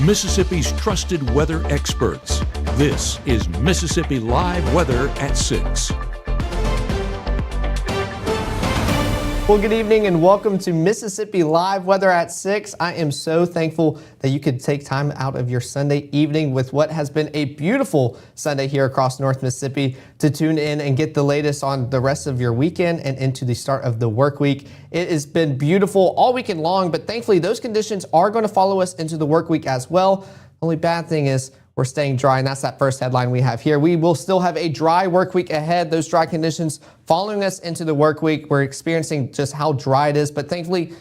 Mississippi's trusted weather experts. This is Mississippi Live Weather at 6. Well, good evening and welcome to Mississippi Live Weather at 6. I am so thankful that you could take time out of your Sunday evening with what has been a beautiful Sunday here across North Mississippi to tune in and get the latest on the rest of your weekend and into the start of the work week. It has been beautiful all weekend long, but thankfully those conditions are going to follow us into the work week as well. Only bad thing is we're staying dry, and that's that first headline we have here. We will still have a dry work week ahead. Those dry conditions following us into the work week. We're experiencing just how dry it is, but thankfully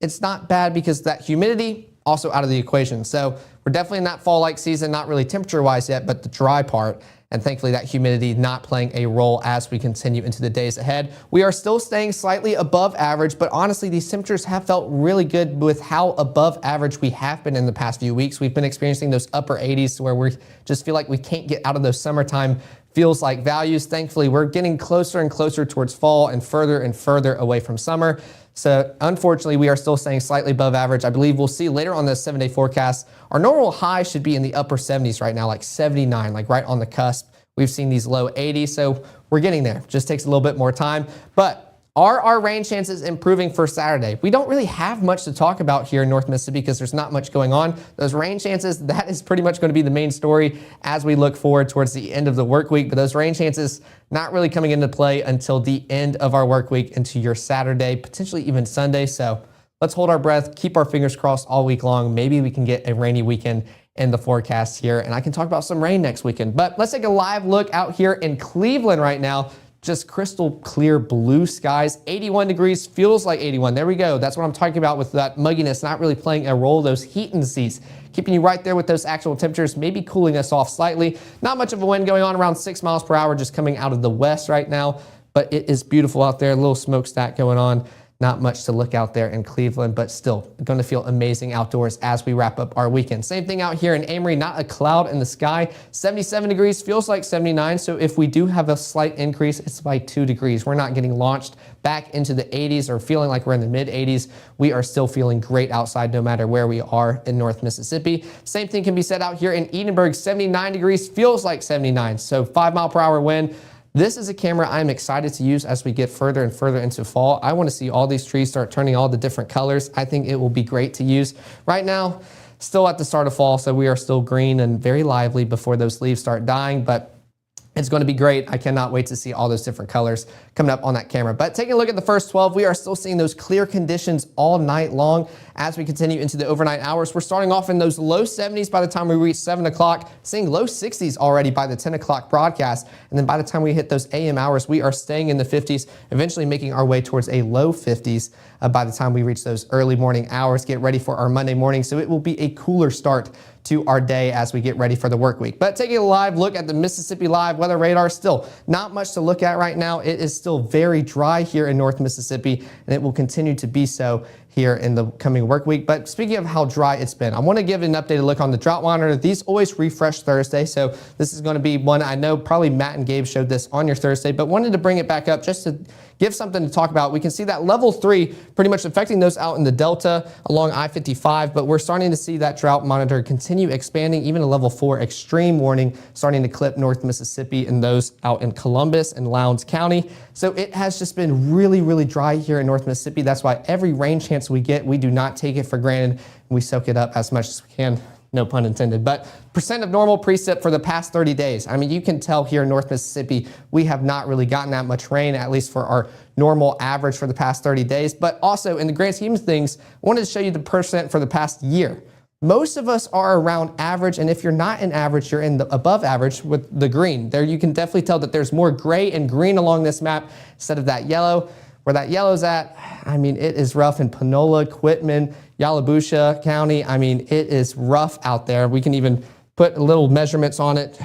it's not bad because that humidity also out of the equation. So we're definitely in that fall-like season, not really temperature-wise yet, but the dry part. And thankfully that humidity not playing a role as we continue into the days ahead. We are still staying slightly above average, but honestly these temperatures have felt really good with how above average we have been in the past few weeks. We've been experiencing those upper 80s where we just feel like we can't get out of those summertime feels like values. Thankfully we're getting closer and closer towards fall and further away from summer. So unfortunately, we are still staying slightly above average. I believe we'll see later on the 7-day forecast. Our normal high should be in the upper 70s right now, like 79, like right on the cusp. We've seen these low 80s, so we're getting there. Just takes a little bit more time. But are our rain chances improving for Saturday? We don't really have much to talk about here in North Mississippi because there's not much going on. Those rain chances, that is pretty much going to be the main story as we look forward towards the end of the work week. But those rain chances not really coming into play until the end of our work week into your Saturday, potentially even Sunday. So let's hold our breath, keep our fingers crossed all week long. Maybe we can get a rainy weekend in the forecast here, and I can talk about some rain next weekend. But let's take a live look out here in Cleveland right now. Just crystal clear blue skies, 81 degrees, feels like 81. There we go. That's what I'm talking about with that mugginess not really playing a role. Those heat indices keeping you right there with those actual temperatures, maybe cooling us off slightly. Not much of a wind going on, around 6 miles per hour, just coming out of the west right now. But it is beautiful out there, a little smokestack going on. Not much to look out there in Cleveland, but still going to feel amazing outdoors as we wrap up our weekend. Same thing out here in Amory, not a cloud in the sky. 77 degrees, feels like 79. So if we do have a slight increase, it's by 2 degrees. We're not getting launched back into the 80s or feeling like we're in the mid 80s. We are still feeling great outside no matter where we are in North Mississippi. Same thing can be said out here in Edinburgh, 79 degrees, feels like 79. So 5 mile per hour wind. This is a camera I'm excited to use as we get further and further into fall. I want to see all these trees start turning all the different colors. I think it will be great to use. Right now, still at the start of fall, so we are still green and very lively before those leaves start dying, but it's going to be great. I cannot wait to see all those different colors coming up on that camera. But taking a look at the first 12, we are still seeing those clear conditions all night long as we continue into the overnight hours. We're starting off in those low 70s by the time we reach 7 o'clock, seeing low 60s already by the 10 o'clock broadcast. And then by the time we hit those AM hours, we are staying in the 50s, eventually making our way towards a low 50s by the time we reach those early morning hours. Get ready for our Monday morning. So it will be a cooler start to our day as we get ready for the work week. But taking a live look at the Mississippi Live Weather Radar, still not much to look at right now. It is still very dry here in North Mississippi, and it will continue to be so here in the coming work week. But speaking of how dry it's been, I want to give an updated look on the drought monitor. These always refresh Thursday, so this is going to be one I know probably Matt and Gabe showed this on your Thursday, but wanted to bring it back up just to give something to talk about. We can see that level 3 pretty much affecting those out in the Delta along I-55, but we're starting to see that drought monitor continue expanding, even a level 4 extreme warning starting to clip North Mississippi and those out in Columbus and Lowndes County. So it has just been really, really dry here in North Mississippi. That's why every rain chance we get, we do not take it for granted. We soak it up as much as we can. No pun intended, but percent of normal precip for the past 30 days. I mean, you can tell here in North Mississippi, we have not really gotten that much rain, at least for our normal average for the past 30 days. But also in the grand scheme of things, I wanted to show you the percent for the past year. Most of us are around average, and if you're not in average, you're in the above average with the green. There you can definitely tell that there's more gray and green along this map instead of that yellow. Where that yellow's at, I mean, it is rough in Panola, Quitman, Yalobusha County. I mean, it is rough out there. We can even put little measurements on it.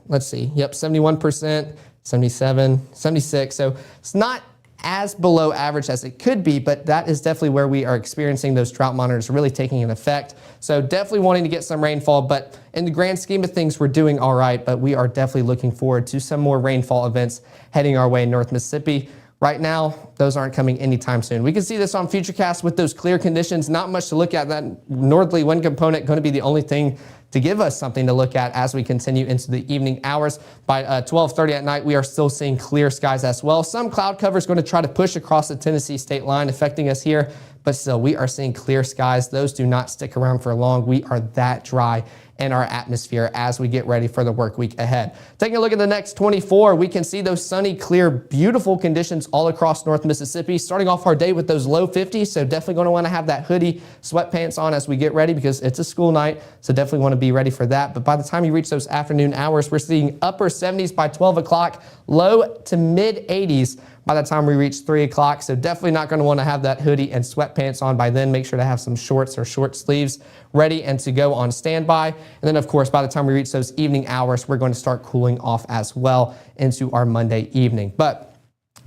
Let's see. Yep, 71%, 77, 76. So it's not as below average as it could be, but that is definitely where we are experiencing those drought monitors really taking an effect. So definitely wanting to get some rainfall, but in the grand scheme of things, we're doing all right, but we are definitely looking forward to some more rainfall events heading our way in North Mississippi. Right now, those aren't coming anytime soon. We can see this on Futurecast with those clear conditions. Not much to look at. That northerly wind component going to be the only thing to give us something to look at as we continue into the evening hours. By 12:30 at night, we are still seeing clear skies as well. Some cloud cover is going to try to push across the Tennessee state line, affecting us here, but still, we are seeing clear skies. Those do not stick around for long. We are that dry in our atmosphere as we get ready for the work week ahead. Taking a look at the next 24, we can see those sunny, clear, beautiful conditions all across North Mississippi. Starting off our day with those low 50s, so definitely going to want to have that hoodie, sweatpants on as we get ready because it's a school night, so definitely want to be ready for that. But by the time you reach those afternoon hours, we're seeing upper 70s by 12 o'clock, low to mid 80s by the time we reach 3 o'clock. So definitely not going to want to have that hoodie and sweatpants on by then. Make sure to have some shorts or short sleeves ready and to go on standby. And then of course, by the time we reach those evening hours, we're going to start cooling off as well into our Monday evening. But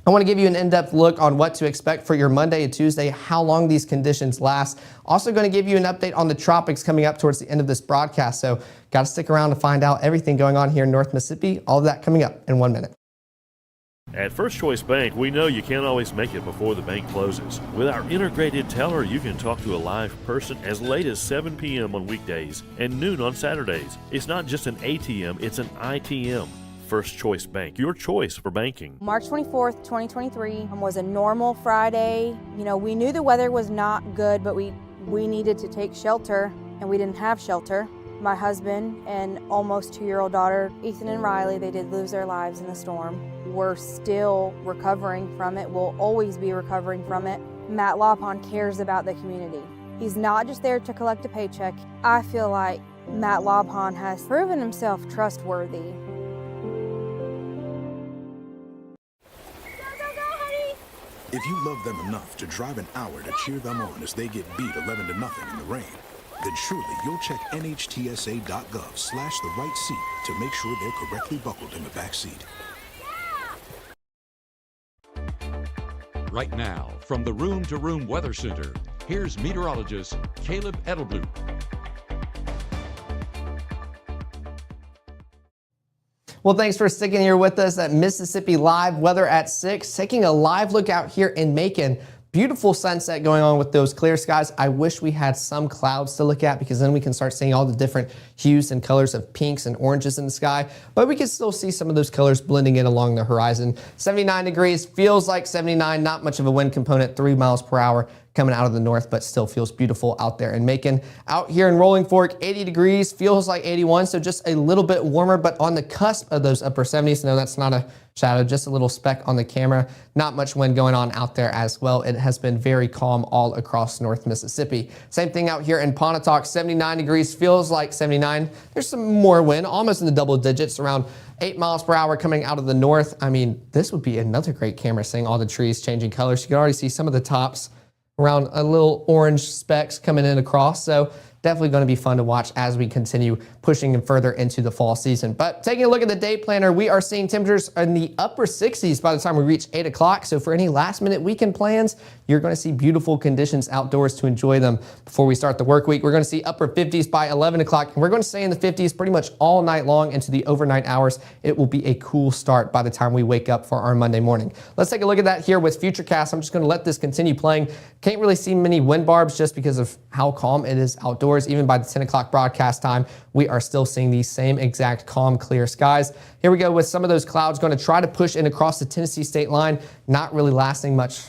I want to give you an in-depth look on what to expect for your Monday and Tuesday, how long these conditions last. Also going to give you an update on the tropics coming up towards the end of this broadcast. So got to stick around to find out everything going on here in North Mississippi. All of that coming up in 1 minute. At First Choice Bank, we know you can't always make it before the bank closes. With our integrated teller, you can talk to a live person as late as 7 p.m. on weekdays and noon on Saturdays. It's not just an ATM, it's an ITM. First Choice Bank, your choice for banking. March 24th, 2023 was a normal Friday. You know, we knew the weather was not good, but we needed to take shelter, and we didn't have shelter. My husband and almost 2-year-old daughter, Ethan and Riley, they did lose their lives in the storm. We're still recovering from it. We'll always be recovering from it. Matt Lawpon cares about the community. He's not just there to collect a paycheck. I feel like Matt Lawpon has proven himself trustworthy. If you love them enough to drive an hour to cheer them on as they get beat 11-0 in the rain, then surely you'll check NHTSA.gov/the right seat to make sure they're correctly buckled in the back seat. Right now, from the Room to Room Weather Center, here's meteorologist Caleb Edelblut. Well, thanks for sticking here with us at Mississippi Live Weather at 6. Taking a live look out here in Macon. Beautiful sunset going on with those clear skies. I wish we had some clouds to look at because then we can start seeing all the different hues and colors of pinks and oranges in the sky. But we can still see some of those colors blending in along the horizon. 79 degrees, feels like 79, not much of a wind component, 3 miles per hour coming out of the north, but still feels beautiful out there in Macon. Out here in Rolling Fork, 80 degrees, feels like 81, so just a little bit warmer, but on the cusp of those upper 70s. No, that's not a shadow, just a little speck on the camera. Not much wind going on out there as well. It has been very calm all across North Mississippi. Same thing out here in Pontotoc, 79 degrees, feels like 79. There's some more wind, almost in the double digits, around 8 miles per hour coming out of the north. I mean, this would be another great camera, seeing all the trees changing colors. You can already see some of the tops around a little orange specks coming in across. So definitely going to be fun to watch as we continue pushing further into the fall season. But taking a look at the day planner, we are seeing temperatures in the upper 60s by the time we reach 8 o'clock. So for any last minute weekend plans, you're going to see beautiful conditions outdoors to enjoy them before we start the work week. We're going to see upper 50s by 11 o'clock, and we're going to stay in the 50s pretty much all night long into the overnight hours. It will be a cool start by the time we wake up for our Monday morning. Let's take a look at that here with Futurecast. I'm just going to let this continue playing. Can't really see many wind barbs just because of how calm it is outdoors. Even by the 10 o'clock broadcast time, we are still seeing these same exact calm, clear skies. Here we go with some of those clouds going to try to push in across the Tennessee state line, not really lasting much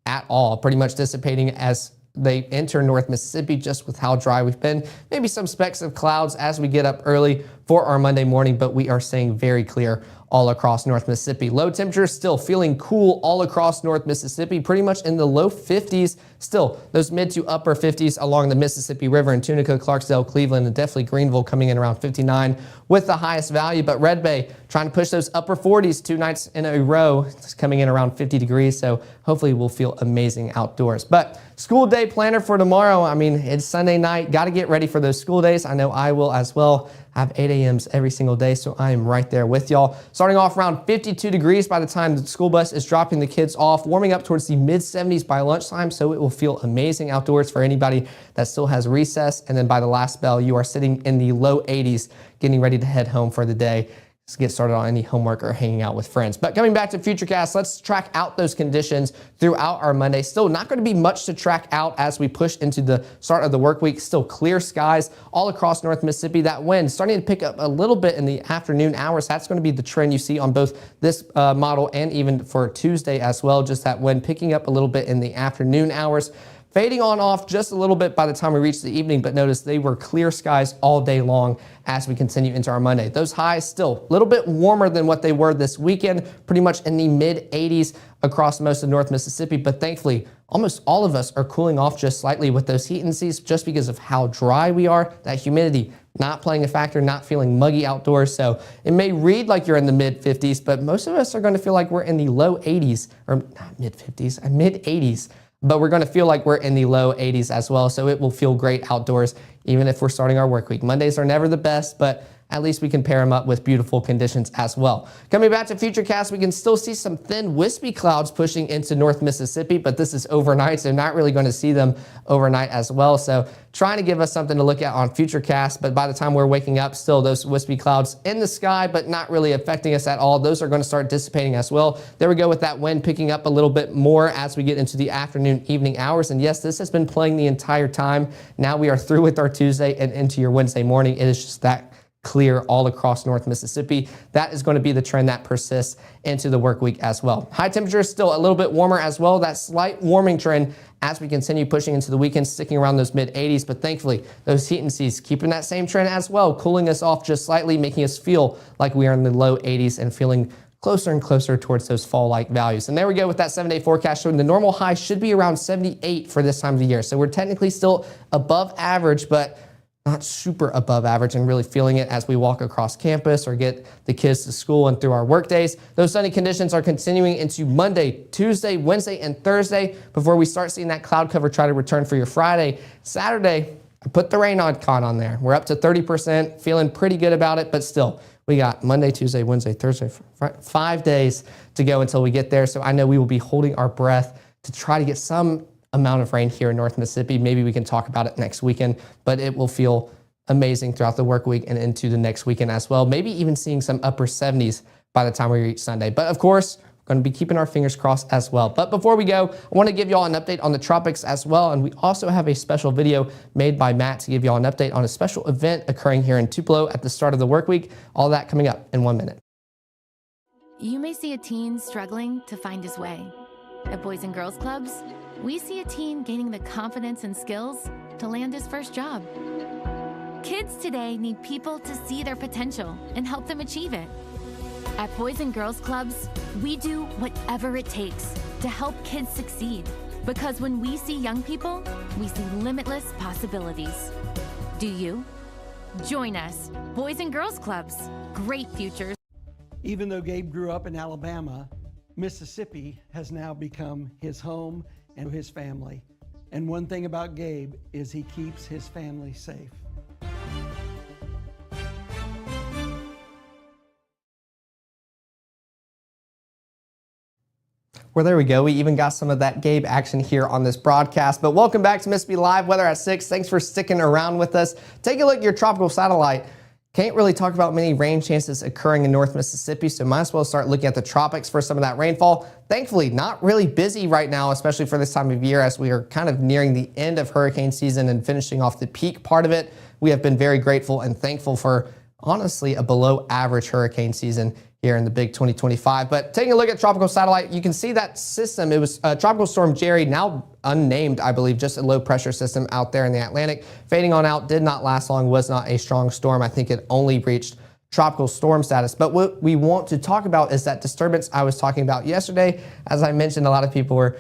at all, pretty much dissipating as they enter North Mississippi just with how dry we've been. Maybe some specks of clouds as we get up early for our Monday morning, but we are staying very clear all across North Mississippi. Low temperatures still feeling cool all across North Mississippi, pretty much in the low 50s. Still, those mid to upper 50s along the Mississippi River in Tunica, Clarksdale, Cleveland, and definitely Greenville coming in around 59 with the highest value. But Red Bay trying to push those upper 40s 2 nights in a row. It's coming in around 50 degrees, so hopefully we'll feel amazing outdoors. But school day planner for tomorrow, I mean, it's Sunday night. Got to get ready for those school days. I know I will as well. I have 8 a.m.s every single day, so I am right there with y'all. Starting off around 52 degrees by the time the school bus is dropping the kids off, warming up towards the mid 70s by lunchtime, so it will feel amazing outdoors for anybody that still has recess. And then by the last bell, you are sitting in the low 80s, getting ready to head home for the day. get started on any homework or hanging out with friends. But coming back to Futurecast, let's track out those conditions throughout our Monday. Still not going to be much to track out as we push into the start of the work week. Still clear skies all across North Mississippi. That wind starting to pick up a little bit in the afternoon hours. That's going to be the trend you see on both this model and even for Tuesday as well. Just that wind picking up a little bit in the afternoon hours. Fading on off just a little bit by the time we reach the evening, but notice they were clear skies all day long as we continue into our Monday. Those highs still a little bit warmer than what they were this weekend, pretty much in the mid 80s across most of North Mississippi, but thankfully almost all of us are cooling off just slightly with those heat indices just because of how dry we are, that humidity not playing a factor, not feeling muggy outdoors. So it may read like you're in the mid 50s, but most of us are going to feel like we're in the low 80s, or not mid 50s, mid 80s. But we're going to feel like we're in the low 80s as well. So it will feel great outdoors, even if we're starting our work week. Mondays are never the best, but at least we can pair them up with beautiful conditions as well. Coming back to Futurecast, we can still see some thin wispy clouds pushing into North Mississippi, but this is overnight, so not really going to see them overnight as well. So trying to give us something to look at on Futurecast, but by the time we're waking up, still those wispy clouds in the sky, but not really affecting us at all. Those are going to start dissipating as well. There we go with that wind picking up a little bit more as we get into the afternoon, evening hours. And yes, this has been playing the entire time. Now we are through with our Tuesday and into your Wednesday morning. It is just that clear all across North Mississippi. That is going to be the trend that persists into the work week as well. High temperatures still a little bit warmer as well. That slight warming trend as we continue pushing into the weekend, sticking around those mid 80s. But thankfully, those heat indices keeping that same trend as well, cooling us off just slightly, making us feel like we are in the low 80s and feeling closer and closer towards those fall-like values. And there we go with that 7-day forecast showing the normal high should be around 78 for this time of the year. So we're technically still above average, but not super above average, and really feeling it as we walk across campus or get the kids to school and through our work days. Those sunny conditions are continuing into Monday, Tuesday, Wednesday, and Thursday before we start seeing that cloud cover try to return for your Friday. Saturday, I put the rain icon on there. We're up to 30%, feeling pretty good about it, but still, we got Monday, Tuesday, Wednesday, Thursday, 5 days to go until we get there. So I know we will be holding our breath to try to get some amount of rain here in North Mississippi. Maybe we can talk about it next weekend, but it will feel amazing throughout the work week and into the next weekend as well. Maybe even seeing some upper 70s by the time we reach Sunday. But of course, we're going to be keeping our fingers crossed as well. But before we go, I want to give you all an update on the tropics as well. And we also have a special video made by Matt to give you all an update on a special event occurring here in Tupelo at the start of the work week. All that coming up in 1 minute. You may see a teen struggling to find his way. At Boys and Girls Clubs, we see a teen gaining the confidence and skills to land his first job. Kids today need people to see their potential and help them achieve it. At Boys and Girls Clubs, we do whatever it takes to help kids succeed. Because when we see young people, we see limitless possibilities. Do you? Join us, Boys and Girls Clubs. Great futures. Even though Gabe grew up in Alabama, Mississippi has now become his home and his family. And one thing about Gabe is he keeps his family safe. Well, there we go. We even got some of that Gabe action here on this broadcast. But welcome back to Mississippi Live Weather at 6. Thanks for sticking around with us. Take a look at your tropical satellite. Can't really talk about many rain chances occurring in North Mississippi, so might as well start looking at the tropics for some of that rainfall. Thankfully, not really busy right now, especially for this time of year as we are kind of nearing the end of hurricane season and finishing off the peak part of it. We have been very grateful and thankful for, honestly, a below average hurricane season here in the big 2025. But taking a look at tropical satellite, you can see that system. It was Tropical Storm Jerry, now unnamed, I believe, just a low pressure system out there in the Atlantic. Fading on out, did not last long, was not a strong storm. I think it only reached tropical storm status. But what we want to talk about is that disturbance I was talking about yesterday. As I mentioned, a lot of people were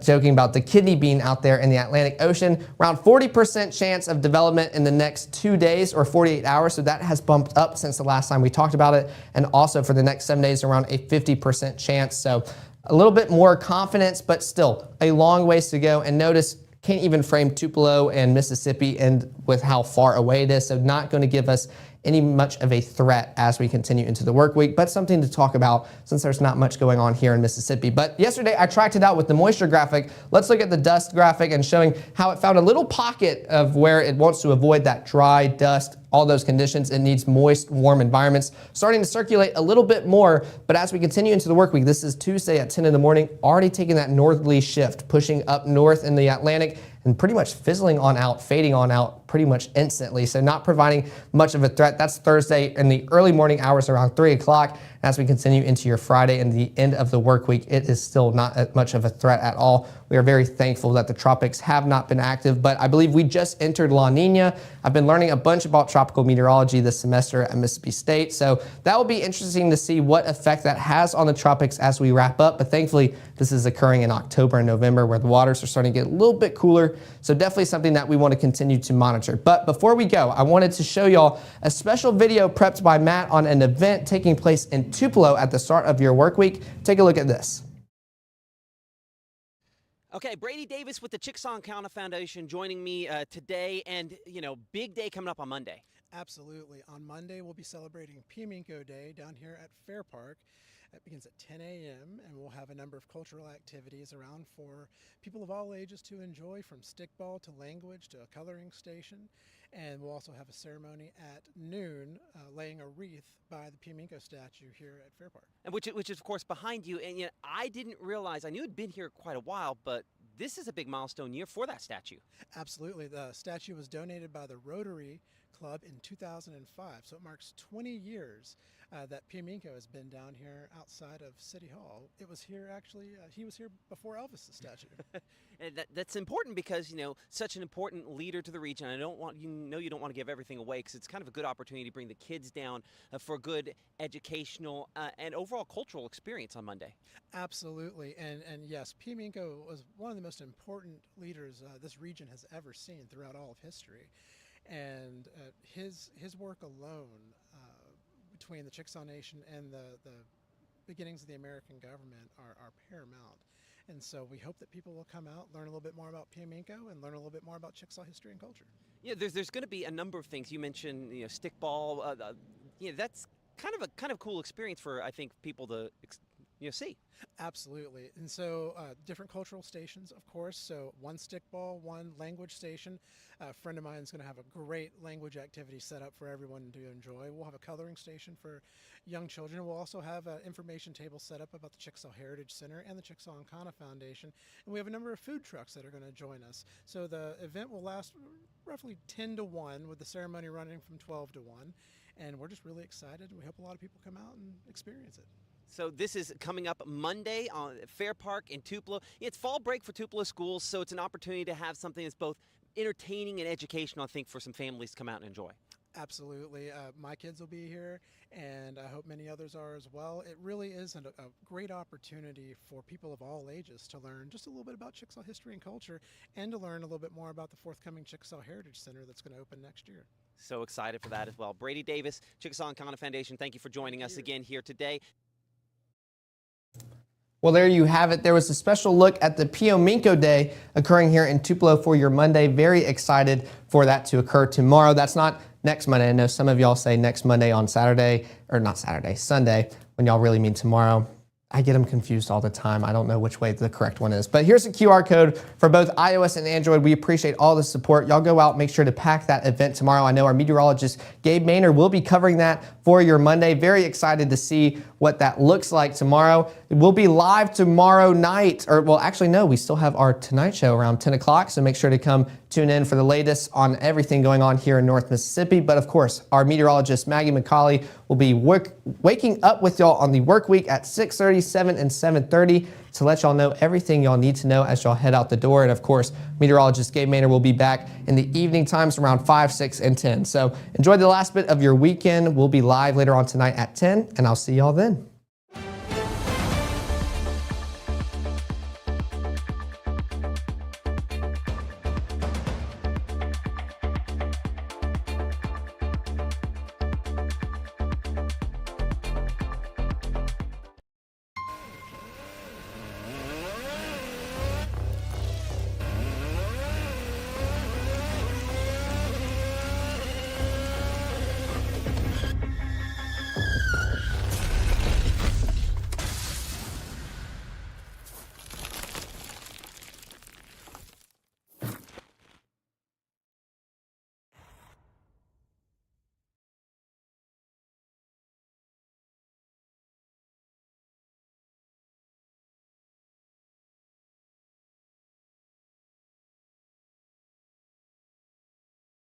joking about the kidney bean out there in the Atlantic Ocean. Around 40% chance of development in the next 2 days or 48 hours. So that has bumped up since the last time we talked about it. And also for the next 7 days, around a 50% chance. So a little bit more confidence, but still a long ways to go. And notice, can't even frame Tupelo and Mississippi and with how far away it is. So not going to give us any much of a threat as we continue into the work week, but something to talk about since there's not much going on here in Mississippi. But yesterday I tracked it out with the moisture graphic. Let's look at the dust graphic and showing how it found a little pocket of where it wants to avoid that dry dust, all those conditions. It needs moist, warm environments, starting to circulate a little bit more. But as we continue into the work week, this is Tuesday at 10 in the morning, already taking that northerly shift, pushing up north in the Atlantic and pretty much fizzling on out, fading on out pretty much instantly. So not providing much of a threat. That's Thursday in the early morning hours around 3 o'clock. As we continue into your Friday and the end of the work week, it is still not much of a threat at all. We are very thankful that the tropics have not been active, but I believe we just entered La Nina. I've been learning a bunch about tropical meteorology this semester at Mississippi State, so that will be interesting to see what effect that has on the tropics as we wrap up. But thankfully, this is occurring in October and November where the waters are starting to get a little bit cooler, so definitely something that we want to continue to monitor. But before we go, I wanted to show y'all a special video prepped by Matt on an event taking place in Tupelo at the start of your work week. Take a look at this. Okay, Brady Davis with the Chickasaw County Foundation joining me today, and big day coming up on Monday. Absolutely. On Monday, we'll be celebrating Pieminko Day down here at Fair Park. It begins at 10 a.m. and we'll have a number of cultural activities around for people of all ages to enjoy, from stickball to language to a coloring station. And we'll also have a ceremony at noon, laying a wreath by the Pieminko statue here at Fair Park. And which is, of course, behind you. And I didn't realize, I knew it'd been here quite a while, but this is a big milestone year for that statue. Absolutely. The statue was donated by the Rotary Club in 2005, so it marks 20 years that Pieminko has been down here outside of City Hall. It was here actually, he was here before Elvis' statue. And that's important because, such an important leader to the region. I don't want, you don't want to give everything away, because it's kind of a good opportunity to bring the kids down for a good educational and overall cultural experience on Monday. Absolutely. And yes, Pieminko was one of the most important leaders this region has ever seen throughout all of history. And his work alone between the Chickasaw Nation and the beginnings of the American government are paramount. And so we hope that people will come out, learn a little bit more about Pieminko, and learn a little bit more about Chickasaw history and culture. Yeah, there's going to be a number of things. You mentioned stickball. That's kind of cool experience for, I think, people to see. Absolutely. And so different cultural stations, of course. So one stickball, one language station. A friend of mine is going to have a great language activity set up for everyone to enjoy. We'll have a coloring station for young children. We'll also have an information table set up about the Chickasaw Heritage Center and the Chickasaw County Foundation. And we have a number of food trucks that are going to join us. So the event will last roughly 10 to 1, with the ceremony running from 12 to 1. And we're just really excited. We hope a lot of people come out and experience it. So this is coming up Monday on Fair Park in Tupelo. It's fall break for Tupelo schools, so it's an opportunity to have something that's both entertaining and educational, I think, for some families to come out and enjoy. Absolutely. My kids will be here, and I hope many others are as well. It really is a great opportunity for people of all ages to learn just a little bit about Chickasaw history and culture, and to learn a little bit more about the forthcoming Chickasaw Heritage Center that's going to open next year. So excited for that as well. Brady Davis, Chickasaw County Foundation, thank you for joining us again here today. Well, there you have it. There was a special look at the Pieminko Day occurring here in Tupelo for your Monday. Very excited for that to occur tomorrow. That's not next Monday. I know some of y'all say next Monday on Saturday, or not Saturday, Sunday, when y'all really mean tomorrow. I get them confused all the time. I don't know which way the correct one is. But here's a QR code for both iOS and Android. We appreciate all the support. Y'all go out, make sure to pack that event tomorrow. I know our meteorologist, Gabe Maynard, will be covering that for your Monday. Very excited to see what that looks like tomorrow. We'll be live tomorrow night, or well, actually, no, we still have our Tonight Show around 10 o'clock. So make sure to come tune in for the latest on everything going on here in North Mississippi. But of course, our meteorologist, Maggie McCauley, will be waking up with y'all on the work week at 6:30, 7, and 7:30 to let y'all know everything y'all need to know as y'all head out the door. And of course, meteorologist Gabe Maynard will be back in the evening times around 5, 6, and 10. So enjoy the last bit of your weekend. We'll be live later on tonight at 10, and I'll see y'all then.